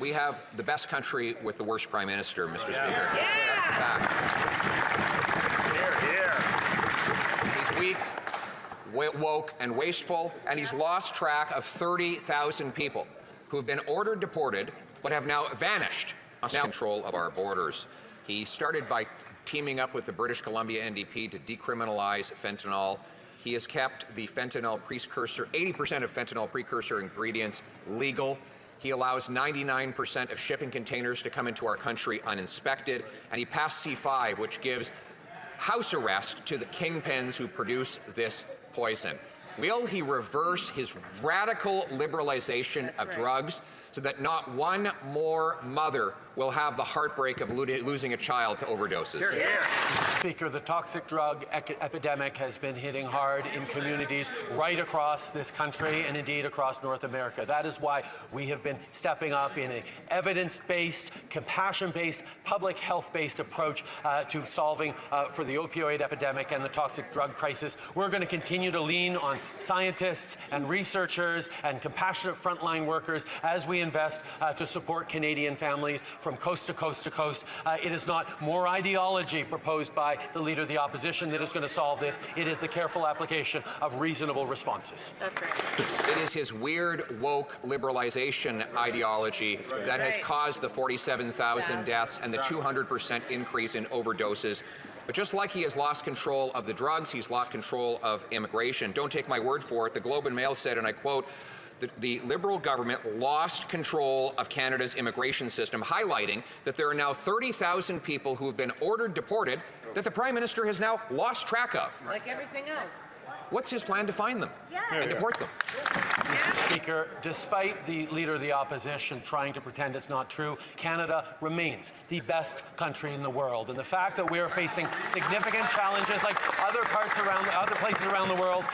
We have the best country with the worst prime minister, Mr. Speaker. Yeah. That's the fact. He's weak, woke, and wasteful, and he's lost track of 30,000 people who have been ordered deported but have now vanished. Now control of our borders. He started by teaming up with the British Columbia NDP to decriminalize fentanyl. He has kept the fentanyl precursor, 80% of fentanyl precursor ingredients legal. He allows 99% of shipping containers to come into our country uninspected, and he passed C5, which gives house arrest to the kingpins who produce this poison. Will he reverse his radical liberalization of drugs so that not one more mother will have the heartbreak of losing a child to overdoses? Mr. Speaker, the toxic drug epidemic has been hitting hard in communities right across this country and indeed across North America. That is why we have been stepping up in an evidence-based, compassion-based, public health-based approach to solving for the opioid epidemic and the toxic drug crisis. We're going to continue to lean on scientists and researchers and compassionate frontline workers as we invest to support Canadian families from coast to coast to coast. It is not more ideology proposed by the Leader of the Opposition that is going to solve this. It is the careful application of reasonable responses. That's right. It is his weird, woke liberalization ideology that has caused the 47,000 deaths and the 200% increase in overdoses. But just like he has lost control of the drugs, he's lost control of immigration. Don't take my word for it. The Globe and Mail said, and I quote, the Liberal government lost control of Canada's immigration system, highlighting that there are now 30,000 people who have been ordered deported that the Prime Minister has now lost track of. Like everything else. What's his plan to find them and deport them? Mr. Speaker, despite the Leader of the Opposition trying to pretend it's not true, Canada remains the best country in the world. And the fact that we are facing significant challenges like other places around the world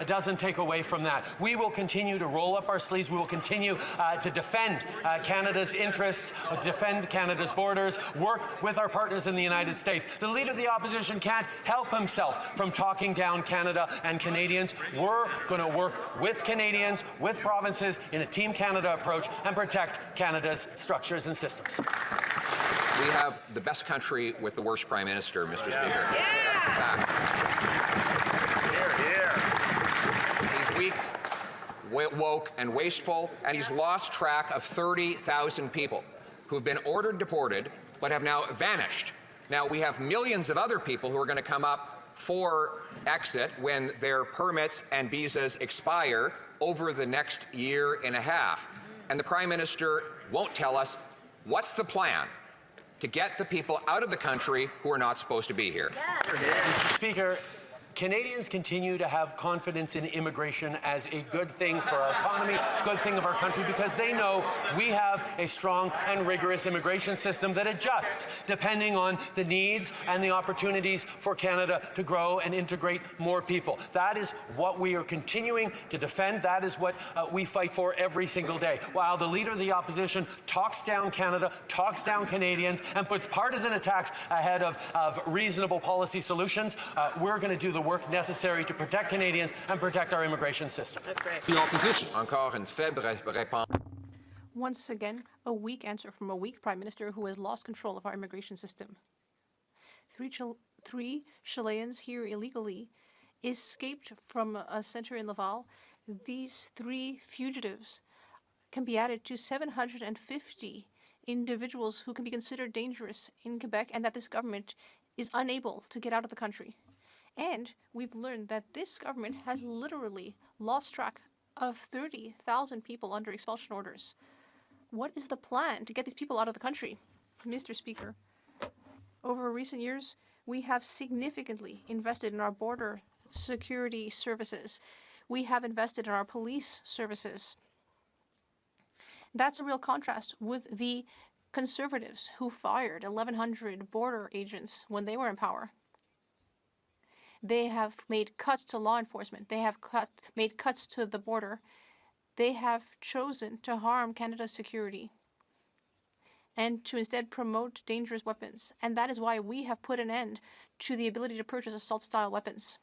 doesn't take away from that. We will continue to roll up our sleeves. We will continue to defend Canada's interests, defend Canada's borders, work with our partners in the United States. The Leader of the Opposition can't help himself from talking down Canada and Canadians. We're going to work with Canadians, with provinces in a Team Canada approach and protect Canada's structures and systems. We have the best country with the worst Prime Minister, Mr. Speaker. That's the fact. He's weak, woke, and wasteful, and he's lost track of 30,000 people who've been ordered deported but have now vanished. Now, we have millions of other people who are going to come up for exit when their permits and visas expire over the next year and a half. And the Prime Minister won't tell us what's the plan to get the people out of the country who are not supposed to be here. Mr. Speaker, Canadians continue to have confidence in immigration as a good thing for our economy, good thing of our country, because they know we have a strong and rigorous immigration system that adjusts depending on the needs and the opportunities for Canada to grow and integrate more people. That is what we are continuing to defend. That is what we fight for every single day. While the Leader of the Opposition talks down Canada, talks down Canadians, and puts partisan attacks ahead of reasonable policy solutions, we're going to do the work necessary to protect Canadians and protect our immigration system. That's great. The opposition. Encore une faible réponse. Once again, a weak answer from a weak Prime Minister who has lost control of our immigration system. Three Chileans here illegally escaped from a center in Laval. These 3 fugitives can be added to 750 individuals who can be considered dangerous in Quebec, and that this government is unable to get out of the country. And we've learned that this government has literally lost track of 30,000 people under expulsion orders. What is the plan to get these people out of the country? Mr. Speaker, over recent years, we have significantly invested in our border security services. We have invested in our police services. That's a real contrast with the Conservatives who fired 1,100 border agents when they were in power. They have made cuts to law enforcement. They have made cuts to the border. They have chosen to harm Canada's security and to instead promote dangerous weapons. And that is why we have put an end to the ability to purchase assault-style weapons.